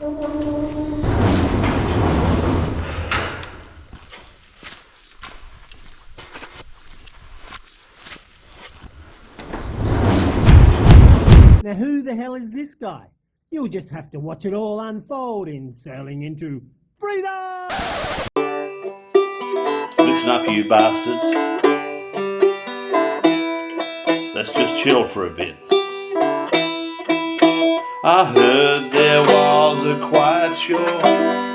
Now who the hell is this guy? You'll just have to watch it all unfold in Sailing into Freedom! Listen up, you bastards. Let's just chill for a bit. I heard there was a quiet shore,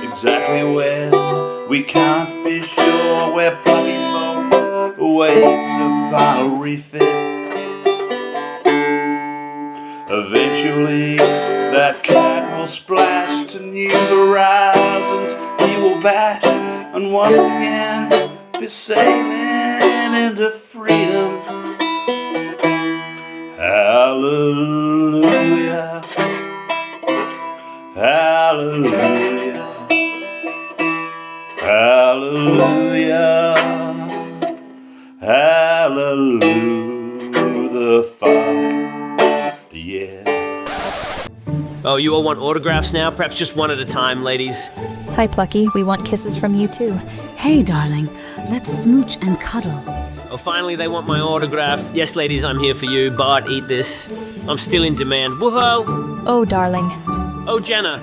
exactly where we can't be sure, where Plucky's boat awaits a final refit. Eventually that cat will splash to new horizons. He will bash and once again be sailing into freedom. Hallelujah, hallelujah, hallelujah, hallelujah, the fuck. Yeah. Oh, you all want autographs now? Perhaps just one at a time, ladies. Hi, Plucky. We want kisses from you, too. Hey, darling. Let's smooch and cuddle. Oh, finally they want my autograph. Yes, ladies, I'm here for you. Bart, eat this. I'm still in demand. Woohoo! Oh, darling. Oh, Jenna.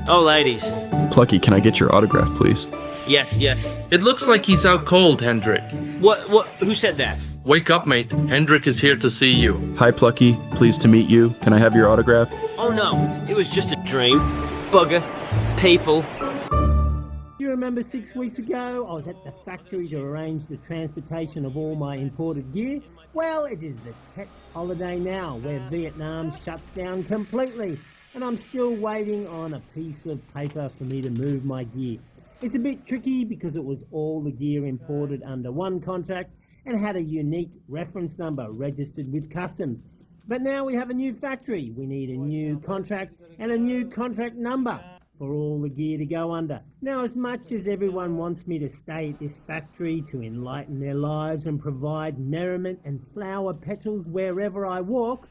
Oh, ladies. Plucky, can I get your autograph, please? Yes, yes. It looks like he's out cold, Hendrik. What, who said that? Wake up, mate. Hendrik is here to see you. Hi, Plucky. Pleased to meet you. Can I have your autograph? Oh, no. It was just a dream. Bugger. People. You remember 6 weeks ago, I was at the factory to arrange the transportation of all my imported gear? Well, it is the Tet holiday now, where Vietnam shuts down completely, and I'm still waiting on a piece of paper for me to move my gear. It's a bit tricky because it was all the gear imported under one contract and had a unique reference number registered with customs. But now we have a new factory. We need a new contract and a new contract number for all the gear to go under. Now, as much as everyone wants me to stay at this factory to enlighten their lives and provide merriment and flower petals wherever I walk,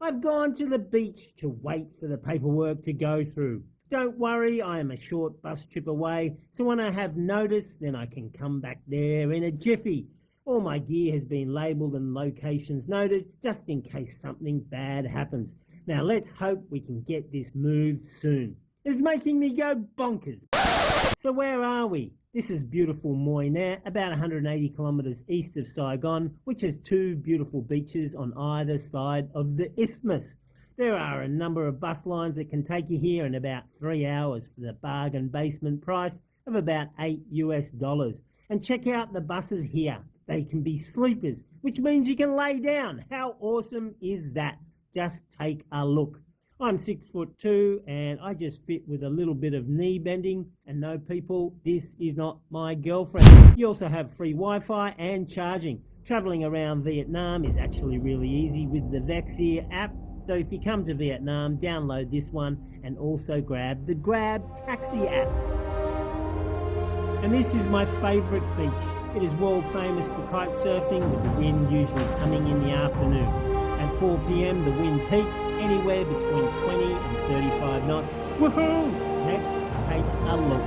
I've gone to the beach to wait for the paperwork to go through. Don't worry, I am a short bus trip away, so when I have notice, then I can come back there in a jiffy. All my gear has been labelled and locations noted, just in case something bad happens. Now let's hope we can get this moved soon. It's making me go bonkers. So where are we? This is beautiful Mui Ne, about 180 kilometres east of Saigon, which has two beautiful beaches on either side of the isthmus. There are a number of bus lines that can take you here in about 3 hours for the bargain basement price of about $8. And check out the buses here. They can be sleepers, which means you can lay down. How awesome is that? Just take a look. I'm 6'2" and I just fit with a little bit of knee bending. And no, people, this is not my girlfriend. You also have free Wi-Fi and charging. Travelling around Vietnam is actually really easy with the Vexia app. So if you come to Vietnam, download this one and also grab the Grab Taxi app. And this is my favourite beach. It is world famous for kite surfing, with the wind usually coming in the afternoon. At 4 p.m, the wind peaks anywhere between 20 and 35 knots. Woohoo! Let's take a look.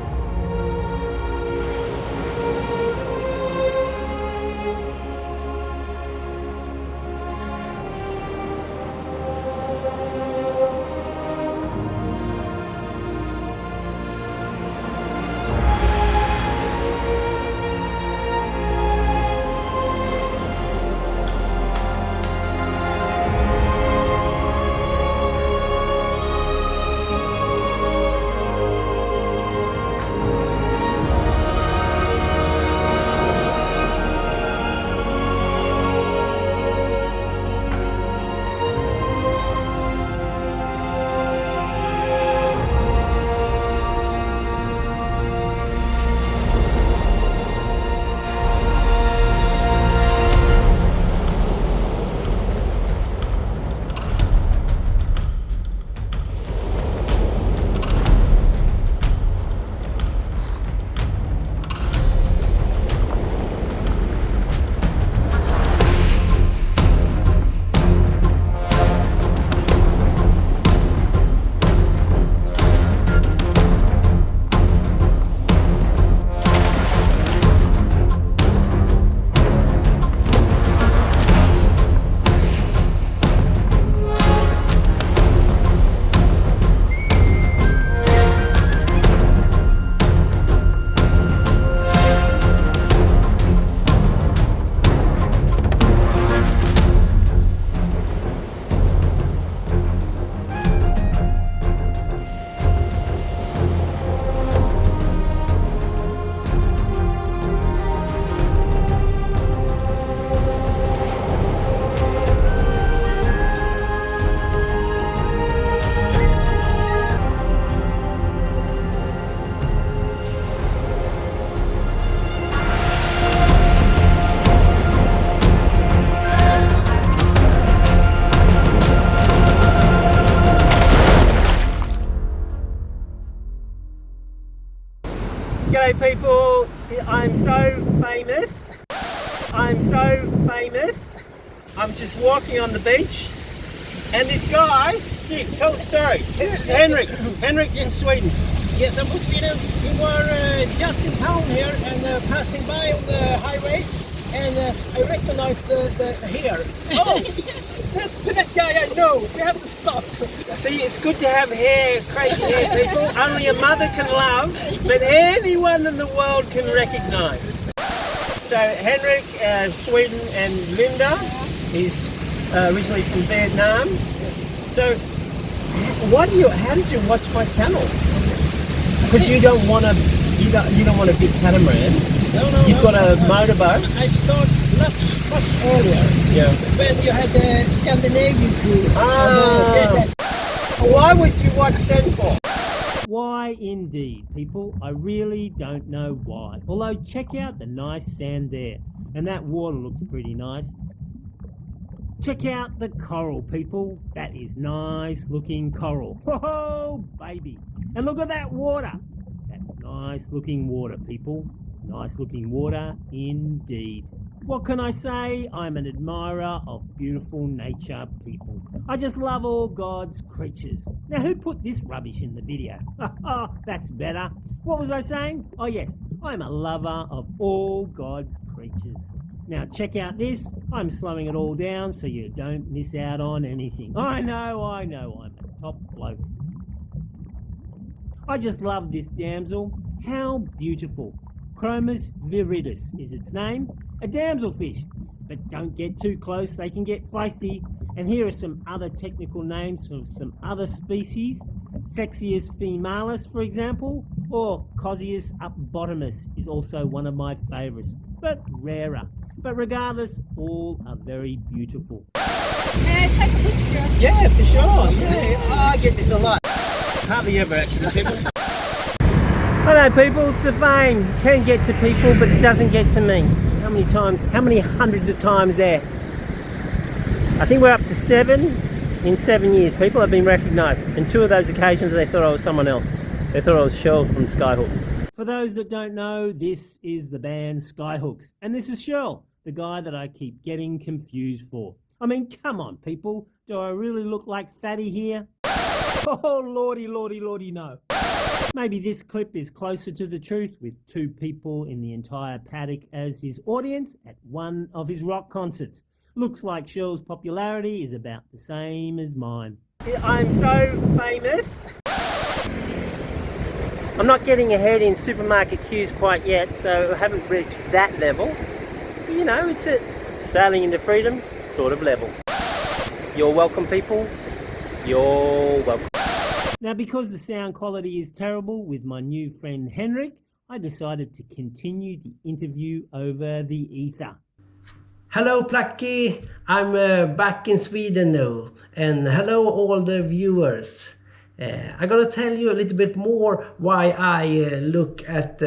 G'day people, I'm so famous. I'm so famous. I'm just walking on the beach and this guy, here, tell a story. It's Henrik. Henrik in Sweden. Yes, I'm from Sweden. We were just in town here and passing by on the highway, and I recognized the hair. Oh, that guy I know. We have to stop. See, it's good to have hair, crazy hair, people. Only a mother can love, but anyone in the world can recognise. So Henrik, Sweden, and Linda is originally from Vietnam. So, how did you watch my channel? Because you don't want a big catamaran. No. You've got a motorboat. I started much earlier. Yeah. When you had the Scandinavian crew. Ah. Why would you watch them for? Why indeed, people? I really don't know why. Although check out the nice sand there, and that water looks pretty nice. Check out the coral, people. That is nice looking coral. Oh, baby. And look at that water. That's nice looking water, people. Nice looking water indeed. What can I say? I'm an admirer of beautiful nature, people. I just love all God's creatures. Now, who put this rubbish in the video? That's better. What was I saying? Oh yes, I'm a lover of all God's creatures. Now check out this. I'm slowing it all down so you don't miss out on anything. I know, I'm a top bloke. I just love this damsel. How beautiful. Chromis viridis is its name. A damselfish. But don't get too close, they can get feisty. And here are some other technical names of some other species. Sexius femalis, for example, or Cosius upbottomus is also one of my favourites, but rarer. But regardless, all are very beautiful. May I take a picture? Yeah, for sure. Yeah, I get this a lot. Hardly ever, actually, people. Hello, people. It's the fame. Can get to people, but it doesn't get to me. How many times? How many hundreds of times there? I think we're up to 7 in 7 years. People have been recognised. And 2 of those occasions, they thought I was someone else. They thought I was Shirl from Skyhooks. For those that don't know, this is the band Skyhooks, and this is Shirl, the guy that I keep getting confused for. I mean, come on, people. Do I really look like Fatty here? Oh, lordy, no. Maybe this clip is closer to the truth, with 2 people in the entire paddock as his audience at one of his rock concerts. Looks like Shirl's popularity is about the same as mine. I'm so famous. I'm not getting ahead in supermarket queues quite yet, so I haven't reached that level. But, you know, it's a sailing into freedom sort of level. You're welcome, people. You're welcome. Now, because the sound quality is terrible with my new friend Henrik, I decided to continue the interview over the ether. Hello, Plucky. I'm back in Sweden now, and hello all the viewers. I'm gonna tell you a little bit more why I look at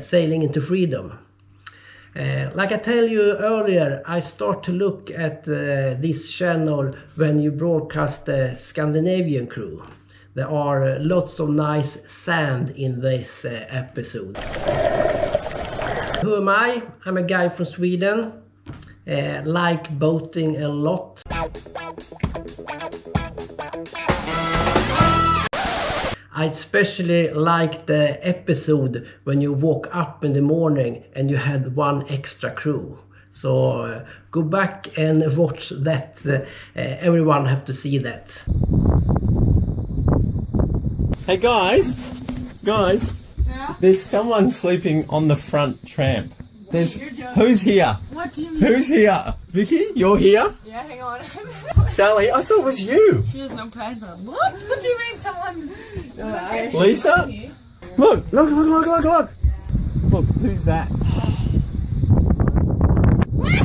sailing into freedom. Like I tell you earlier, I start to look at this channel when you broadcast the Scandinavian crew. There are lots of nice sand in this episode. Who am I? I'm a guy from Sweden. Like boating a lot. I especially like the episode when you woke up in the morning and you had 1 extra crew. So go back and watch that. Everyone have to see that. Hey guys, Yeah? there's someone sleeping on the front tramp. Who's here? What do you mean? Who's here? Vicky, you're here? Yeah, hang on. Sally, I thought it was you. She has no pants on. What? What do you mean someone... Lisa? Look. Look, who's that? What?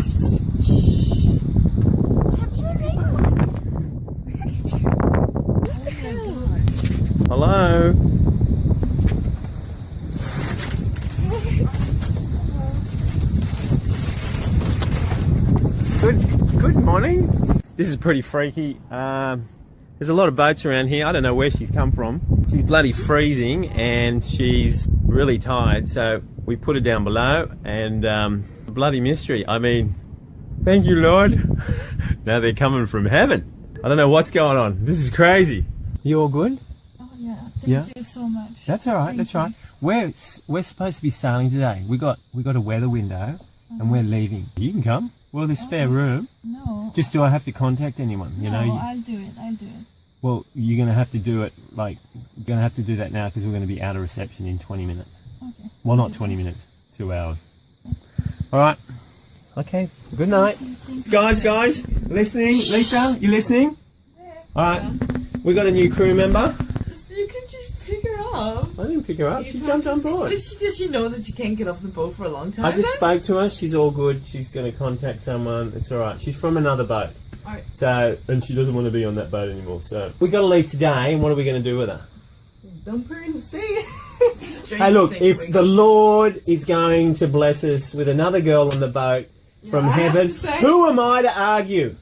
Hello? Good morning. This is pretty freaky. There's a lot of boats around here. I don't know where she's come from. She's bloody freezing and she's really tired. So we put her down below and bloody mystery. I mean, thank you, Lord. Now they're coming from heaven. I don't know what's going on. This is crazy. You all good? Oh yeah, thank you so much. That's all right. That's right. We're supposed to be sailing today. We got a weather window, and we're leaving. You can come. Well, there's spare room. No. Just do I have to contact anyone? You know. I'll do it. Well, you're gonna have to do it. Like, you're gonna have to do that now because we're gonna be out of reception in 20 minutes. Okay. Well, not 20 minutes. 2 hours. All right. Okay. Good night, guys. Listening, Lisa? You listening? All right. We got a new crew member. You can just pick her up. I didn't pick her up. She jumped on board. Does she know that you can't get off the boat for a long time? I just spoke to her. She's all good. She's going to contact someone. It's all right. She's from another boat. All right. So, and she doesn't want to be on that boat anymore. So, we got to leave today. And what are we going to do with her? Dump her in the sea. Hey, look, if the Lord is going to bless us with another girl on the boat from heaven, who am I to argue?